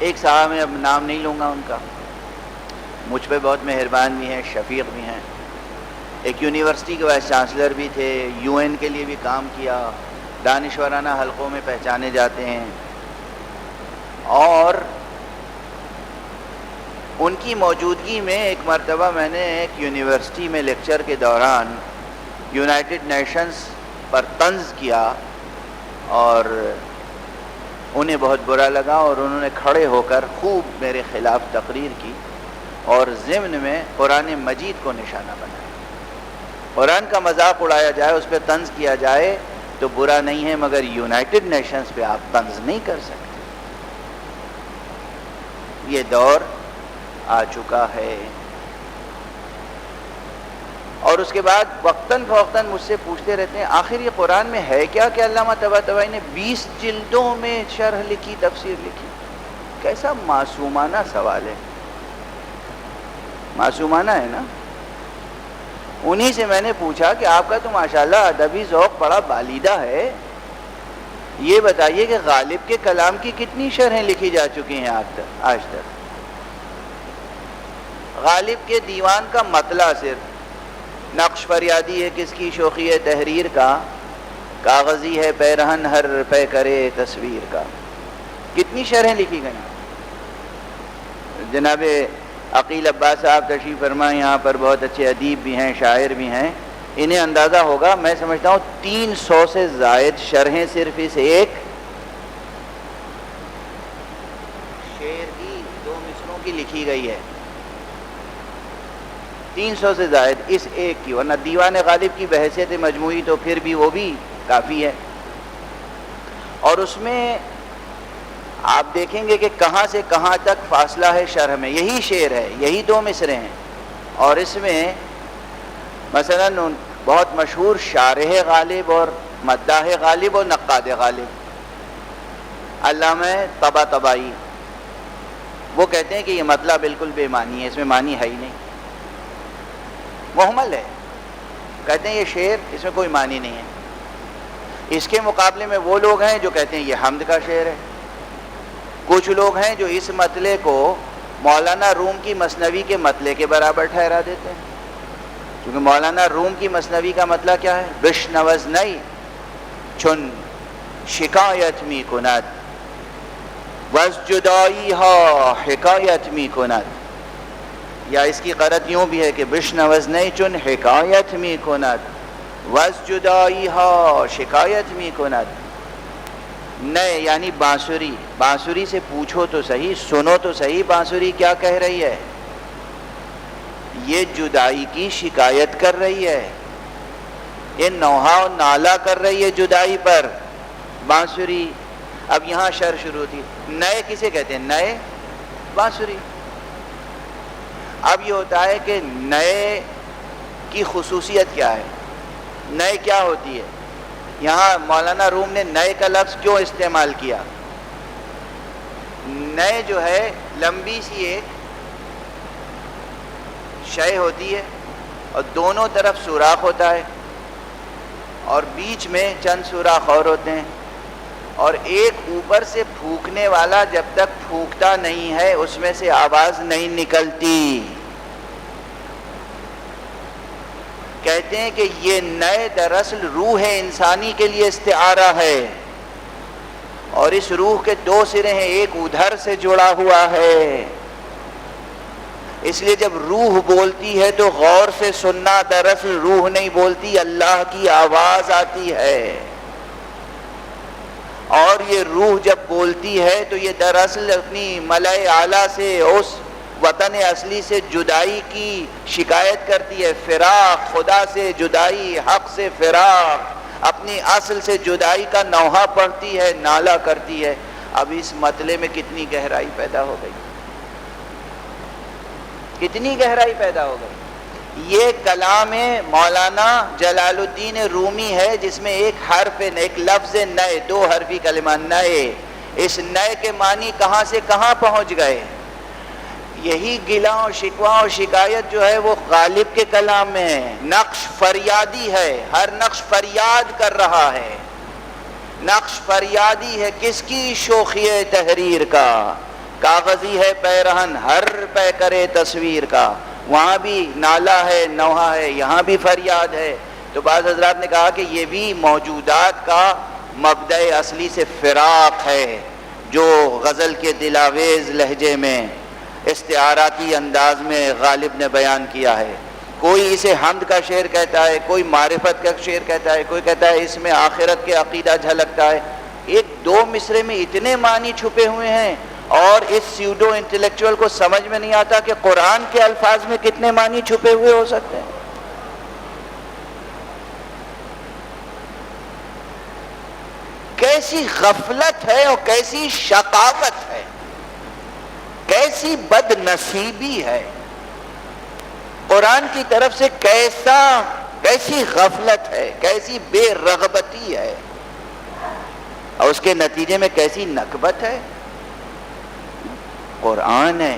ایک صاحب میں اب نام نہیں لوں گا ان کا، مجھ پہ بہت مہربان بھی ہیں، شفیق بھی ہیں، ایک یونیورسٹی کے وائس چانسلر بھی تھے، UN کے لیے بھی کام کیا، دانشورانہ حلقوں میں پہچانے جاتے ہیں، اور ان کی موجودگی میں ایک مرتبہ میں نے ایک یونیورسٹی میں لیکچر کے دوران یونائٹڈ نیشنز پر طنز کیا اور انہیں بہت برا لگا، اور انہوں نے کھڑے ہو کر خوب میرے خلاف تقریر کی اور ضمن میں قرآن مجید کو نشانہ بنایا۔ قرآن کا مذاق اڑایا جائے، اس پہ طنز کیا جائے تو برا نہیں ہے، مگر یونائٹڈ نیشنز پہ آپ طنز نہیں کر سکتے۔ یہ دور آ چکا ہے۔ اور اس کے بعد وقتاً فوقتاً مجھ سے پوچھتے رہتے ہیں آخر یہ قرآن میں ہے کیا کہ علامہ طباطبائی نے 20 جلدوں میں شرح لکھی، تفسیر لکھی؟ کیسا معصومانہ سوال ہے، معصومانہ ہے نا۔ انہی سے میں نے پوچھا کہ آپ کا تو ماشاءاللہ ادبی ذوق بڑا بالیدہ ہے، یہ بتائیے کہ غالب کے کلام کی کتنی شرحیں لکھی جا چکی ہیں آج تک؟ غالب کے دیوان کا مطلع صرف نقش فریادی ہے کس کی شوخی تحریر کا، کاغذی ہے پیرہن ہر پے کرے تصویر کا، کتنی شرحیں لکھی گئیں۔ جناب عقیل عباس صاحب تشریف فرمائیں، یہاں پر بہت اچھے ادیب بھی ہیں، شاعر بھی ہیں، انہیں اندازہ ہوگا، میں سمجھتا ہوں 300 سے زائد شرحیں صرف اس ایک شعر کی 2 مصروں کی لکھی گئی ہے، 300 سے زائد اس ایک کی، ورنہ دیوان غالب کی بحیثیت مجموعی تو پھر بھی وہ بھی کافی ہے۔ اور اس میں آپ دیکھیں گے کہ کہاں سے کہاں تک فاصلہ ہے شرح میں، یہی شعر ہے، یہی 2 مصرے ہیں، اور اس میں مثلا بہت مشہور شارح غالب اور مداح غالب اور نقاد غالب علامہ طباطبائی، وہ کہتے ہیں کہ یہ مطلب بالکل بے معنی ہے، اس میں معنی ہے ہی نہیں، محمل ہے، کہتے ہیں یہ شعر اس میں کوئی معنی نہیں ہے۔ اس کے مقابلے میں وہ لوگ ہیں جو کہتے ہیں یہ حمد کا شعر ہے، کچھ لوگ ہیں جو اس مطلع کو مولانا روم کی مثنوی کے مطلع کے برابر ٹھہرا دیتے ہیں، کیونکہ مولانا روم کی مثنوی کا مطلع کیا ہے؟ بشنوز نئی چن شکایت می کند وز جدائی ہا حکایت می کند، یا اس کی قرأت یوں بھی ہے کہ بشنوز نئی چن حکایت می کند وز جدائی ہا شکایت می کند۔ نئے یعنی بانسری، بانسری سے پوچھو تو صحیح، سنو تو صحیح بانسری کیا کہہ رہی ہے، یہ جدائی کی شکایت کر رہی ہے، یہ نوحہ و نالہ کر رہی ہے جدائی پر بانسری۔ اب یہاں شر شروع ہوتی، نئے کسے کہتے ہیں؟ نئے بانسری۔ اب یہ ہوتا ہے کہ نئے کی خصوصیت کیا ہے، نئے کیا ہوتی ہے؟ یہاں مولانا روم نے نئے کا لفظ کیوں استعمال کیا؟ نئے جو ہے لمبی سی ایک شے ہوتی ہے اور دونوں طرف سوراخ ہوتا ہے اور بیچ میں چند سوراخ اور ہوتے ہیں، اور ایک اوپر سے پھونکنے والا جب تک پھونکتا نہیں ہے اس میں سے آواز نہیں نکلتی۔ کہتے ہیں کہ یہ نئے دراصل روح انسانی کے لیے استعارہ ہے، اور اس روح کے 2 سرے ہیں، ایک ادھر سے جڑا ہوا ہے، اس لیے جب روح بولتی ہے تو غور سے سننا، دراصل روح نہیں بولتی، اللہ کی آواز آتی ہے، اور یہ روح جب بولتی ہے تو یہ دراصل اپنی ملائے اعلیٰ سے اس وطن اصلی سے جدائی کی شکایت کرتی ہے، فراق، خدا سے جدائی، حق سے فراق، اپنی اصل سے جدائی کا نوحہ پڑھتی ہے، نالہ کرتی ہے۔ اب اس مطلع میں کتنی گہرائی پیدا ہو گئی، کتنی گہرائی پیدا ہو گئی۔ یہ کلام مولانا جلال الدین رومی ہے جس میں ایک حرف، ایک لفظ نئے، 2 حرفی کلمہ نئے، اس نئے کے معنی کہاں سے کہاں پہنچ گئے۔ یہی گلہ اور شکوہ اور شکایت جو ہے وہ غالب کے کلام میں ہے، نقش فریادی ہے، ہر نقش فریاد کر رہا ہے، نقش فریادی ہے کس کی؟ شوخی تحریر کا، کاغذی ہے پیرہن ہر پہ کرے تصویر کا، وہاں بھی نالا ہے نوحہ ہے، یہاں بھی فریاد ہے۔ تو بعض حضرات نے کہا کہ یہ بھی موجودات کا مبدأ اصلی سے فراق ہے، جو غزل کے دلاویز لہجے میں استعاراتی انداز میں غالب نے بیان کیا ہے۔ کوئی اسے حمد کا شعر کہتا ہے، کوئی معرفت کا شعر کہتا ہے، کوئی کہتا ہے اس میں آخرت کے عقیدہ جھلکتا ہے۔ ایک دو مصرے میں اتنے معنی چھپے ہوئے ہیں، اور اس سیوڈو انٹلیکچوئل کو سمجھ میں نہیں آتا کہ قرآن کے الفاظ میں کتنے معنی چھپے ہوئے ہو سکتے ہیں۔ کیسی غفلت ہے اور کیسی شقاوت ہے، کیسی بد نصیبی ہے، قرآن کی طرف سے کیسی غفلت ہے، کیسی بے رغبتی ہے، اور اس کے نتیجے میں کیسی نکبت ہے۔ قرآن ہے